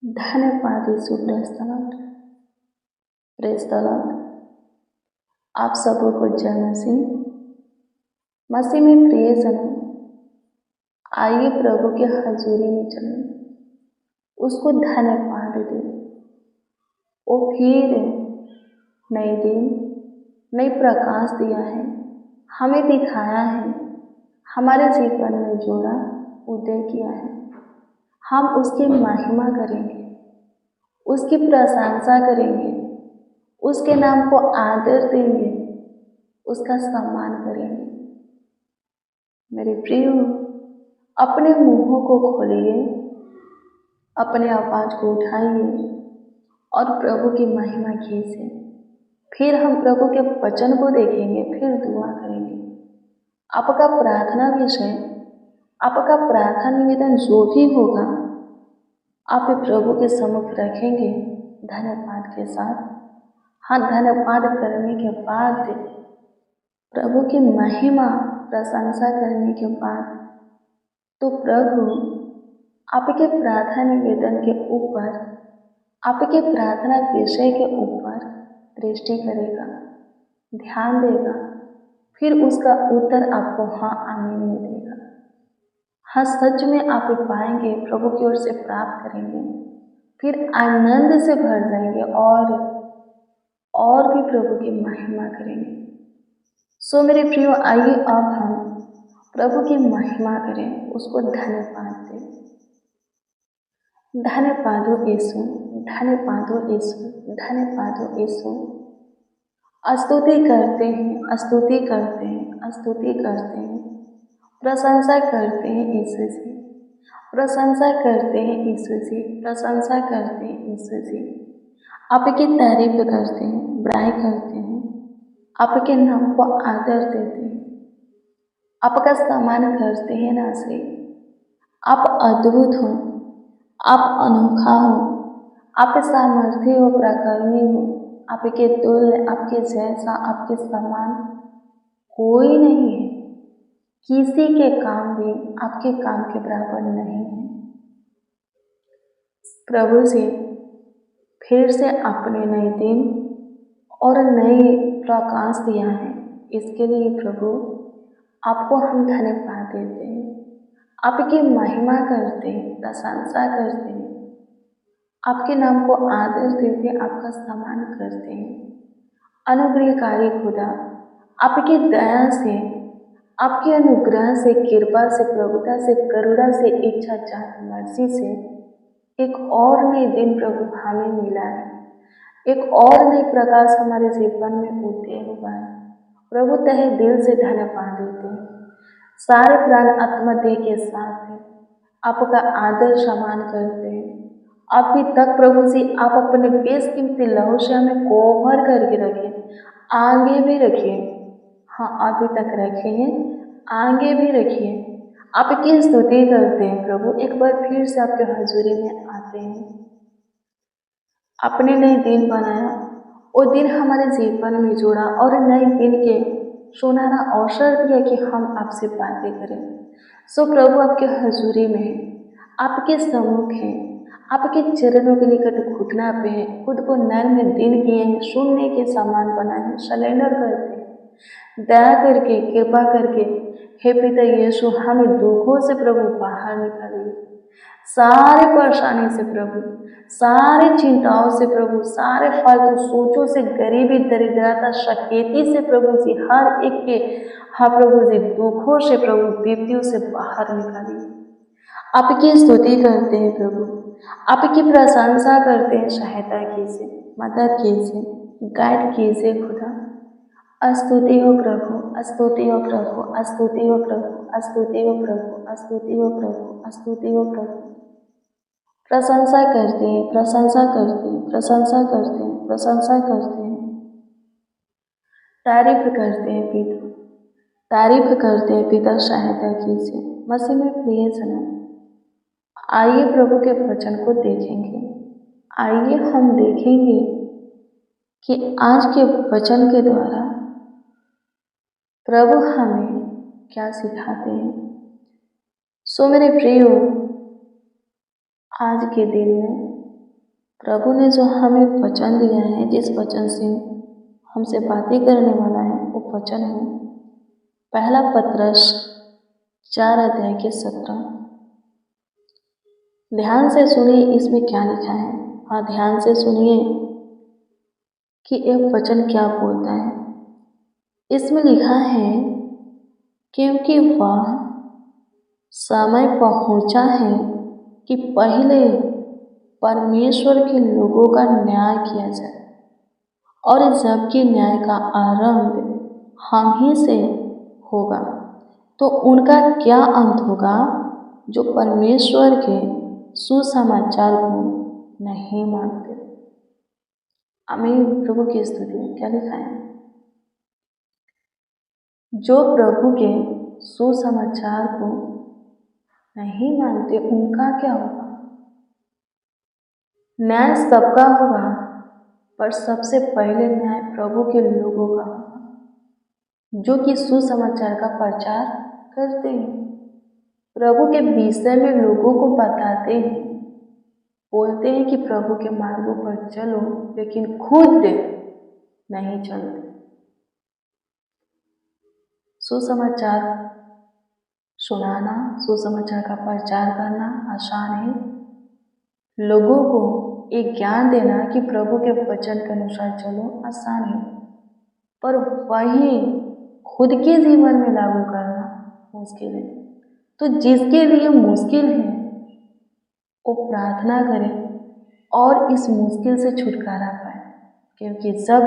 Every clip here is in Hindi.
धन्यवाद यीशु। Praise the Lord. आप सबको जय मसीह में प्रिय जनों, आइए प्रभु के हजूरी में चलें, उसको धन्यवाद दें। वो फिर नई दिन नई प्रकाश दिया है, हमें दिखाया है, हमारे जीवन में जोड़ा, उदय किया है। हम उसकी महिमा करेंगे, उसकी प्रशंसा करेंगे, उसके नाम को आदर देंगे, उसका सम्मान करेंगे। मेरे प्रियो, अपने मुंहों को खोलिए, अपने आवाज को उठाइए और प्रभु की महिमा कीजिए। फिर हम प्रभु के वचन को देखेंगे, फिर दुआ करेंगे। आपका प्रार्थना विषय, आपका प्रार्थना निवेदन जो भी होगा, आप प्रभु के सम्मुख रखेंगे धन्यवाद के साथ। हाँ, धन्यवाद करने के बाद, प्रभु की महिमा प्रशंसा करने के बाद, तो प्रभु आपके प्रार्थना निवेदन के ऊपर, आपके प्रार्थना विषय के ऊपर दृष्टि करेगा, ध्यान देगा, फिर उसका उत्तर आपको हाँ आमीन में देगा। हाँ, सच में आप पाएंगे, प्रभु की ओर से प्राप्त करेंगे, फिर आनंद से भर जाएंगे और भी प्रभु की महिमा करेंगे। सो मेरे प्रियो, आइए अब हम प्रभु की महिमा करें, उसको धन्यवाद दें। धन्यवाद हो यीशु, धन्यवाद हो यीशु, धन्यवाद हो यीशु। स्तुति करते हैं, स्तुति करते हैं, स्तुति करते हैं, प्रशंसा करते हैं यीशु जी, प्रशंसा करते हैं यीशु जी, प्रशंसा करते हैं यीशु जी। आपकी तारीफ करते हैं, बड़ाई करते हैं, आपके नाम को आदर देते हैं, आपका सम्मान करते हैं ना से। आप अद्भुत हो, आप अनोखा हो, आप सामर्थ्य हो, पराक्रमी हो, आपके तुल्य, आपके जैसा, आपके समान कोई नहीं है। किसी के काम भी आपके काम के बराबर नहीं है। प्रभु से फिर से अपने नए दिन और नई प्रकाश दिया है, इसके लिए प्रभु आपको हम धन्यवाद देते हैं, आपकी महिमा करते हैं, प्रशंसा करते हैं, आपके नाम को आदर देते हैं, आपका सम्मान करते हैं। अनुग्रहकारी खुदा, आपकी दया से, आपके अनुग्रह से, कृपा से, प्रभुता से, करुणा से, इच्छा चाह मर्जी से एक और नई दिन प्रभु हमें मिला है, एक और नई प्रकाश हमारे जीवन में उदय हुआ है। प्रभु तहे दिल से धन्यवाद देते हैं, सारे प्राण आत्मा देह के साथ है, आपका आदर सम्मान करते हैं। अभी तक प्रभु जी आप अपने बेशकीमती लहू से हमें कोभर करके रखे, आगे भी रखिए। हाँ, अभी तक रखे हैं, आगे भी रखिए। आपकी स्तुति करते हैं प्रभु, एक बार फिर से आपके हजूरी में आते हैं। आपने नए दिन बनाया, वो दिन हमारे जीवन में जोड़ा और नए दिन के सुनहरा अवसर दिया कि हम आपसे बातें करें। सो प्रभु आपके हजूरी में है, आपके सम्मुख है, आपके चरणों के निकट घुटना पे है, खुद को नर्म दिन किए हैं, सुनने के सामान बनाए हैं, सलेंडर करते हैं। दया करके, कृपा करके हे पिता यीशु, हमें दुखों से प्रभु बाहर निकालिए, सारे परेशानी से प्रभु, सारे चिंताओं से प्रभु, सारे फालतू सोचों से, गरीबी, दरिद्रता, शकेती से प्रभु जी, हर एक के हाँ प्रभु जी, दुखों से प्रभु, विपत्तियों से बाहर निकालिए। आपकी स्तुति करते हैं प्रभु, आपकी प्रशंसा करते हैं, सहायता कीजिए, मदद कीजिए, गाइड कीजिए खुदा। स्तुति हो प्रभु, स्तुति हो प्रभु, स्तुति हो प्रभु, स्तुति हो प्रभु, स्तुति हो प्रभु, स्तुति हो प्रभु। प्रशंसा करते हैं, प्रशंसा करते हैं, प्रशंसा करते हैं, प्रशंसा करते हैं, तारीफ करते हैं पिता, तारीफ करते हैं पिता, सहायता कीजिए। मसीह में प्रिय जनों, आइए प्रभु के वचन को देखेंगे। आइए हम देखेंगे कि आज के वचन के द्वारा प्रभु हमें क्या सिखाते हैं। सो मेरे प्रियो, आज के दिन में प्रभु ने जो हमें वचन दिया है, जिस वचन से हमसे बातें करने वाला है, वो वचन है पहला पत्रस 4:17। ध्यान से सुनिए इसमें क्या लिखा है। हाँ, ध्यान से सुनिए कि एक वचन क्या बोलता है। इसमें लिखा है, क्योंकि वह समय पहुंचा है कि पहले परमेश्वर के लोगों का न्याय किया जाए, और जबकि न्याय का आरंभ हम ही से होगा, तो उनका क्या अंत होगा जो परमेश्वर के सुसमाचार को नहीं मानते। आमीन। प्रभु की स्तुति। क्या लिखा है? जो प्रभु के सुसमाचार को नहीं मानते, उनका क्या होगा? न्याय सबका होगा, पर सबसे पहले न्याय प्रभु के लोगों का होगा, जो कि सुसमाचार का प्रचार करते हैं, प्रभु के विषय में लोगों को बताते हैं, बोलते हैं कि प्रभु के मार्गों पर चलो, लेकिन खुद नहीं चलते। सुसमाचार सुनाना, सुसमाचार का प्रचार करना आसान है। लोगों को एक ज्ञान देना कि प्रभु के वचन के अनुसार चलो आसान है, पर वही खुद के जीवन में लागू करना मुश्किल है। तो जिसके लिए मुश्किल है वो प्रार्थना करें और इस मुश्किल से छुटकारा पाए, क्योंकि जब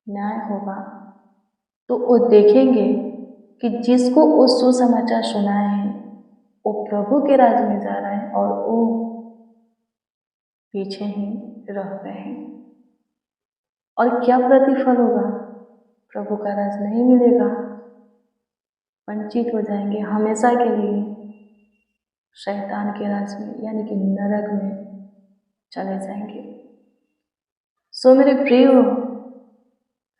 न्याय होगा तो वो देखेंगे कि जिसको वो सुसमाचार सुनाए हैं वो प्रभु के राज में जा रहा है और वो पीछे ही रह गए हैं। और क्या प्रतिफल होगा? प्रभु का राज नहीं मिलेगा, वंचित हो जाएंगे हमेशा के लिए शैतान के राज में, यानी कि नरक में चले जाएंगे। सो मेरे प्रिय,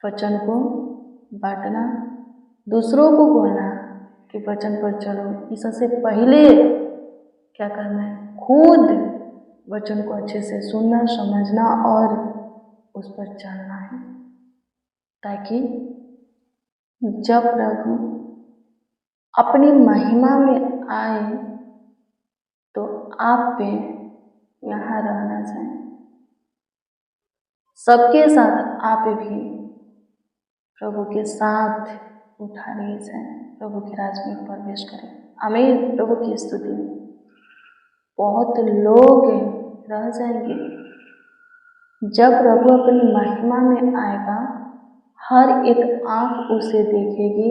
वचन को बांटना, दूसरों को बोलना कि वचन पर चलो, इससे पहले क्या करना है? खुद वचन को अच्छे से सुनना, समझना और उस पर चलना है, ताकि जब प्रभु अपनी महिमा में आए तो आप पे यहाँ रहना चाहें, सबके साथ आप भी प्रभु के साथ उठा लिए जाएं, प्रभु के राज में प्रवेश करें। आमीन। प्रभु की स्तुति। बहुत लोग रह जाएंगे जब प्रभु अपनी महिमा में आएगा, हर एक आंख उसे देखेगी,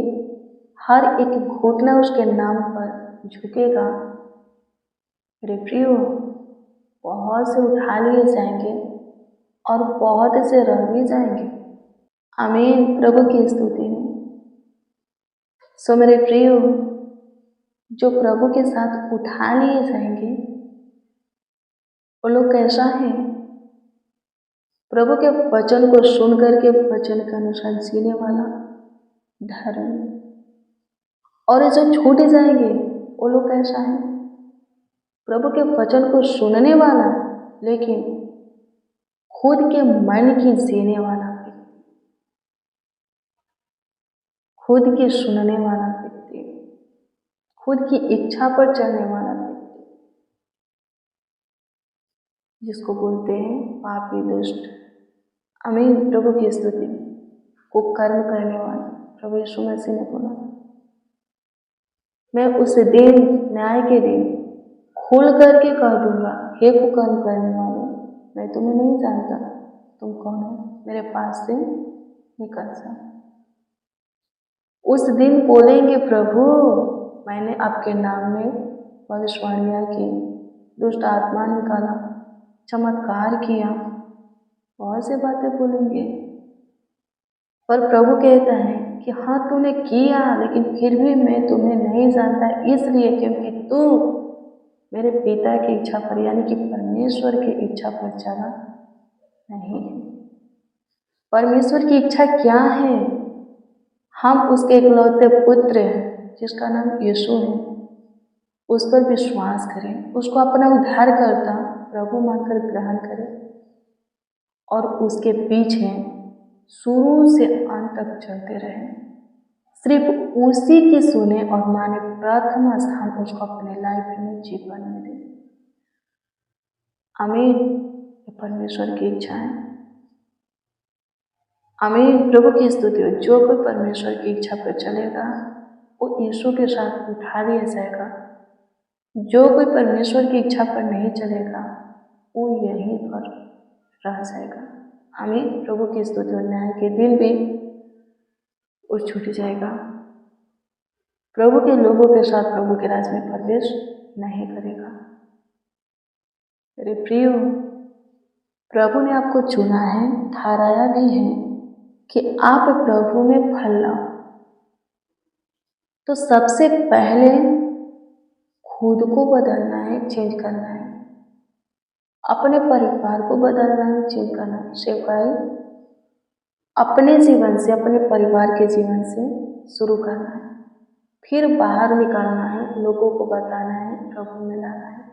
हर एक घुटना उसके नाम पर झुकेगा। मेरे प्रियो, बहुत से उठा लिए जाएंगे और बहुत से रह भी जाएंगे। आमीन। प्रभु की स्तुति में। सो मेरे प्रियो, जो प्रभु के साथ उठा लिए जाएंगे वो लोग कैसा है? प्रभु के वचन को सुन करके वचन के अनुसार जीने वाला, धर्म। और जो छूट जाएंगे वो लोग कैसा है? प्रभु के वचन को सुनने वाला लेकिन खुद के मन की जीने वाला व्यक्ति, खुद की सुनने वाला व्यक्ति, खुद की इच्छा पर चलने वाला व्यक्ति, जिसको बोलते हैं पापी दुष्ट। आमीन। प्रभु की स्तुति। कुकर्म करने वाला, प्रभु यीशु मसीह ने बोला, मैं उस दिन, न्याय के दिन खुल करके कह दूंगा, हे कुकर्म करने वाले, मैं तुम्हें नहीं जानता, तुम कौन हो, मेरे पास से निकल जा। उस दिन बोलेंगे, प्रभु मैंने आपके नाम में भविष्यवाणियां की, दुष्ट आत्मा निकाला, चमत्कार किया, बहुत सी बातें बोलेंगे। पर प्रभु कहता है कि हाँ तूने किया, लेकिन फिर भी मैं तुम्हें नहीं जानता, इसलिए क्योंकि तू मेरे पिता की इच्छा पर, यानी कि परमेश्वर की इच्छा पर चला नहीं है। परमेश्वर की इच्छा क्या है? हम उसके इकलौते पुत्र जिसका नाम यीशु है, उस पर विश्वास करें, उसको अपना उद्धारकर्ता प्रभु मानकर ग्रहण करें और उसके पीछे शुरू से अंत तक चलते रहें। सिर्फ उसी की सुने और माने, प्रथम स्थान उसको अपने लाइफ में, जीवन में दे। आमीन। ये परमेश्वर की इच्छा है। आमीन। प्रभु की स्तुति हो। जो कोई परमेश्वर की इच्छा पर चलेगा वो यीशु के साथ उठा दिया जाएगा। जो कोई परमेश्वर की इच्छा पर नहीं चलेगा वो यहीं पर रह जाएगा। आमीन। प्रभु की स्तुति हो। न्याय के दिन भी वो छूट जाएगा। प्रभु के लोगों के साथ प्रभु के राज में प्रवेश नहीं करेगा। मेरे प्रियो, प्रभु ने आपको चुना है, ठहराया भी है कि आप प्रभु में फल लाओ। तो सबसे पहले खुद को बदलना है, चेंज करना है। अपने परिवार को बदलना है, चेंज करना है। सेवकाई अपने जीवन से, अपने परिवार के जीवन से शुरू करना है, फिर बाहर निकालना है, लोगों को बताना है, प्रभु में लाना है।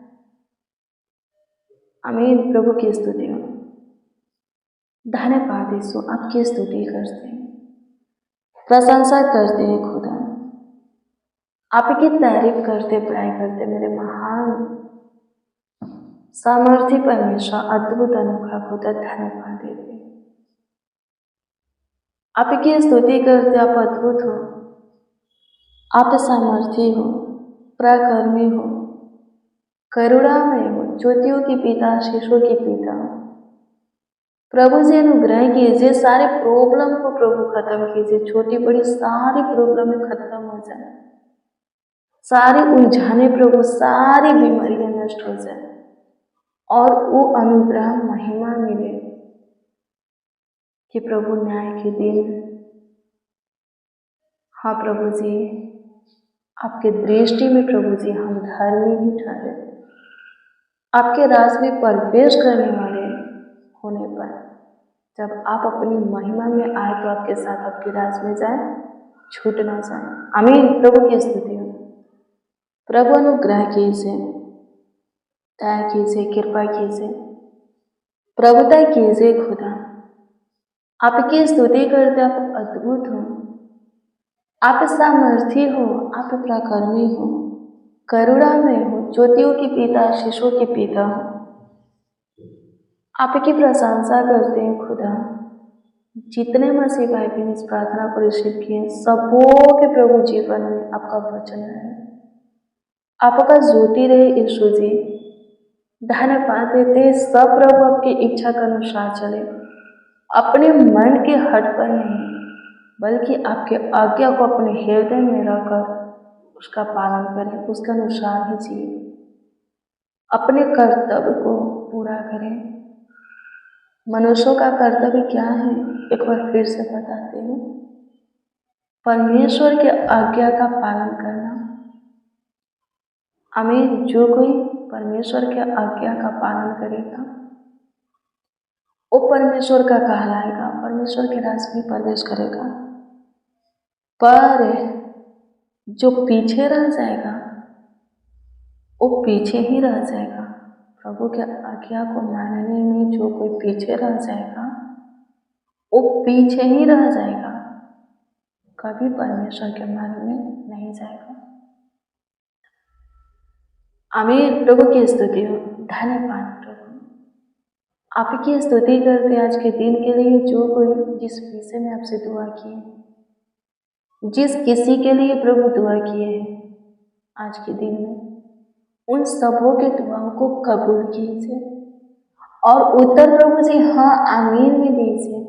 आमीन। प्रभु की स्तुति हो। धन्यवाद यीशु, आपकी स्तुति करते हैं, प्रशंसा करते हैं खुदा, आपकी तारीफ करते, बड़ाई करते। मेरे महान सामर्थ्य परमेश्वर, अद्भुत अनोखा खुदा, धन्यवाद देते। आपकी स्तुति करते। आप अद्भुत हो, आप सामर्थ्य हो, पराक्रमी हो, करुणामय हो, ज्योतियों की पिता, शीशों की पिता। प्रभु जी अनुग्रह कीजिए, सारे प्रॉब्लम को प्रभु खत्म कीजिए। छोटी बड़ी सारी प्रॉब्लम खत्म हो जाए, सारी उलझाने प्रभु, सारी बीमारियां नष्ट हो जाए और वो अनुग्रह महिमा मिले कि प्रभु न्याय के दिन, हाँ प्रभु जी, आपके दृष्टि में प्रभु जी हम धर्मी ही ठहरे। आपके राज में प्रवेश करने वाले होने पर जब आप अपनी महिमा में आए तो आपके साथ आपके राज में जाए, छूट ना जाए। आमीन। प्रभु की स्तुति हो। प्रभु अनुग्रह कीजिए, दया कीजिए, कृपा कीजिए, प्रभुता कीजिए खुदा। आपकी स्तुति करते। आप अद्भुत हो, आप सामर्थी हो, आप पराक्रमी हो, करुणा में हो, ज्योतियों की पिता, शीशों के पिता हो। आपकी प्रशंसा करते हैं खुदा। जितने मसीह भाई बहन इस प्रार्थना को रिसीव किए, सबों के प्रभु जीवन में आपका वचन रहे, आपका ज्योति रहे यीशु जी। धन्यवाद देते। सब प्रभु आपकी इच्छा के अनुसार चले, अपने मन के हट पर नहीं, बल्कि आपके आज्ञा को अपने हृदय में रखकर उसका पालन करें, उसके अनुसार ही जिए, अपने कर्तव्य को पूरा करें। मनुष्यों का कर्तव्य क्या है, एक बार फिर से बताते हैं, परमेश्वर के आज्ञा का पालन करना। आमीन। जो कोई परमेश्वर के आज्ञा का पालन करेगा वो परमेश्वर का कहलाएगा, परमेश्वर के राज में प्रवेश करेगा। पर जो पीछे रह जाएगा वो पीछे ही रह जाएगा। प्रभु के आज्ञा को मानने में जो कोई पीछे रह जाएगा वो पीछे ही रह जाएगा, कभी परमेश्वर के मार्ग में नहीं जाएगा। आमीन। प्रभु की स्तुति हो। धन्यवाद प्रभु, आपकी स्तुति करते आज के दिन के लिए। जो कोई जिस विषय में आपसे दुआ किए, जिस किसी के लिए प्रभु दुआ किए हैं आज के दिन में, उन सबों के दुआओं को कबूल कीजिए और उत्तर प्रभु जी हाँ आमीन में दीजिए,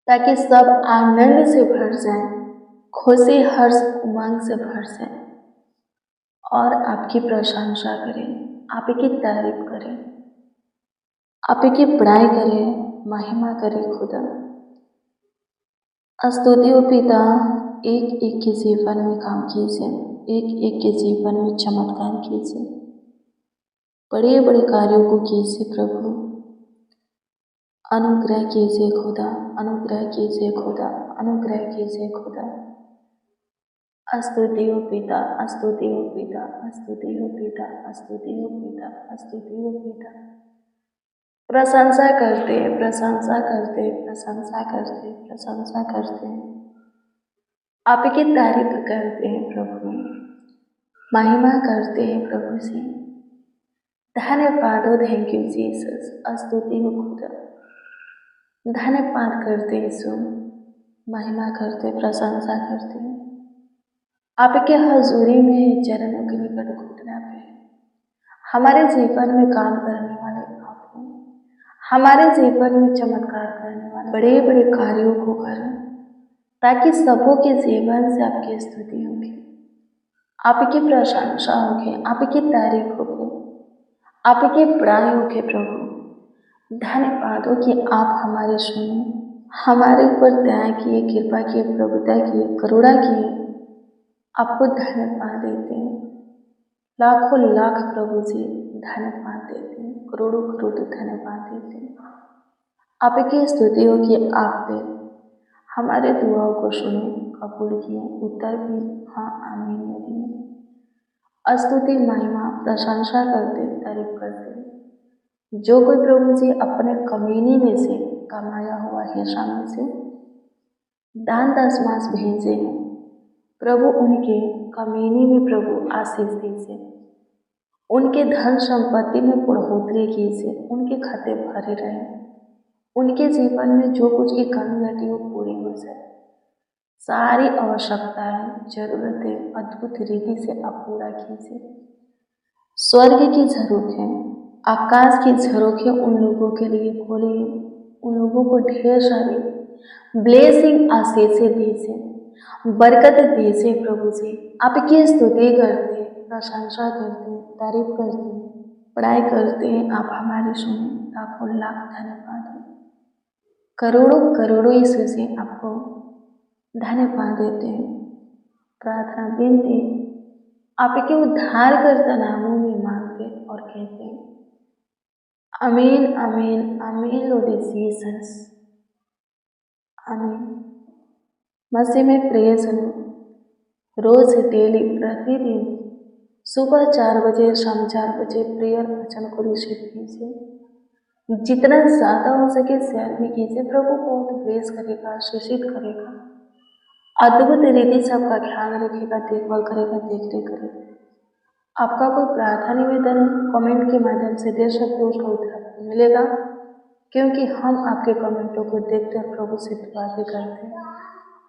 ताकि सब आनंद से भर जाए, खुशी हर्ष उमंग से भर जाए और आपकी प्रशंसा करें, आपकी तारीफ करें, आपकी बड़ाई करें, महिमा करें खुदा। स्तुति हो पिता, एक एक के जीवन में काम कीजिए, एक एक के जीवन में चमत्कार कीजिए, बड़े बड़े कार्यों को कीजिए प्रभु। अनुग्रह कीजिए खुदा, अनुग्रह कीजिए खुदा, अनुग्रह कीजिए खुदा। स्तुति हो पिता, स्तुति हो पिता, स्तुति हो पिता, स्तुति हो पिता, स्तुति हो पिता। प्रशंसा करते, प्रशंसा करते, प्रशंसा करते, प्रशंसा करते हैं, आपकी तारीफ करते हैं प्रभु, महिमा करते हैं प्रभु से। धन्यवाद हो, थैंक यू जीसस। स्तुति हो खुदा, धन्यवाद करते यीशु, महिमा करते, प्रशंसा करते हैं। आपके हजूरी में चरणों के निकट घुटना पे हमारे जीवन में काम करने वाले आप हो, हमारे जीवन में चमत्कार करने वाले बड़े बड़े कार्यों को करें, ताकि सबों के जीवन से आपकी स्तुति होगी, आपकी प्रशंसा होगी, आपकी तारीफ होगी, आपकी बड़ाई होगी प्रभु। धन्यवाद हो कि आप हमारे सुने, हमारे ऊपर दया किए, कृपा किए, प्रभुता किए, करुणा किए। आपको धन्यवाद देते हैं, लाखों लाख प्रभु जी धन्यवाद देते हैं, करोड़ों करोड़ धन्यवाद देते हैं। आपकी स्तुति हो कि आप पे हमारे दुआओं को सुने, कबूल किए, उत्तर भी हाँ आमीन में दिए। स्तुति, महिमा, प्रशंसा करते, तारीफ करते। जो कोई प्रभु जी अपने कमीनी में से कमाया हुआ हिस्सा में से दान दशमांश भेजे हैं, प्रभु उनके कमीनी में प्रभु आशीष दीजिए, उनके धन संपत्ति में बढ़ोतरी कीजिए, उनके खाते भरे रहे, उनके जीवन में जो कुछ की कमी घटी वो पूरी हो जाए। सारी आवश्यकताएं, जरूरतें अद्भुत रीति से आप पूरा कीजिए। स्वर्ग की झरोखें, आकाश की झरोखें उन लोगों के लिए खोलिए, उन लोगों को ढेर सारी ब्लेसिंग आशीषें दीजिए, बरकत दीजिए प्रभु जी। आपकी स्तुति करते, प्रशंसा करते, तारीफ करते, पढ़ाई करते हैं, आप हमारी सुने, लाखों लाख धन्यवाद है। करोड़ों करोड़ों यीशु से आपको धन्यवाद देते हैं। प्रार्थना विनती आपके उद्धारकर्ता नामों में मांगते और कहते हैं आमीन, आमीन, आमीन लॉर्ड जीसस, आमीन। मसीह में प्रिय सुनो, रोज डेली प्रतिदिन सुबह 4 बजे, शाम 4 बजे प्रेयर वचन को रिसीव कीजिए। जितना ज़्यादा हो सके शेयर भी कीजिए, प्रभु बहुत ब्लेस करेगा, आशीषित करेगा, अद्भुत रीति से आपका ख्याल रखेगा, देखभाल करेगा, देखरेख करेगा। आपका कोई प्रार्थना निवेदन कमेंट के माध्यम से दे सकते हो, उसका उत्तर आपको मिलेगा, क्योंकि हम आपके कमेंटों को देखते हैं, प्रभु से दुआ भी करते हैं।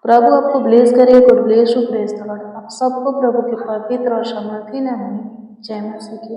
प्रभु आपको ब्लेस करे, God bless you, praise the Lord. आप सबको प्रभु के पवित्र और समर्थी नाम में जय मसीह की।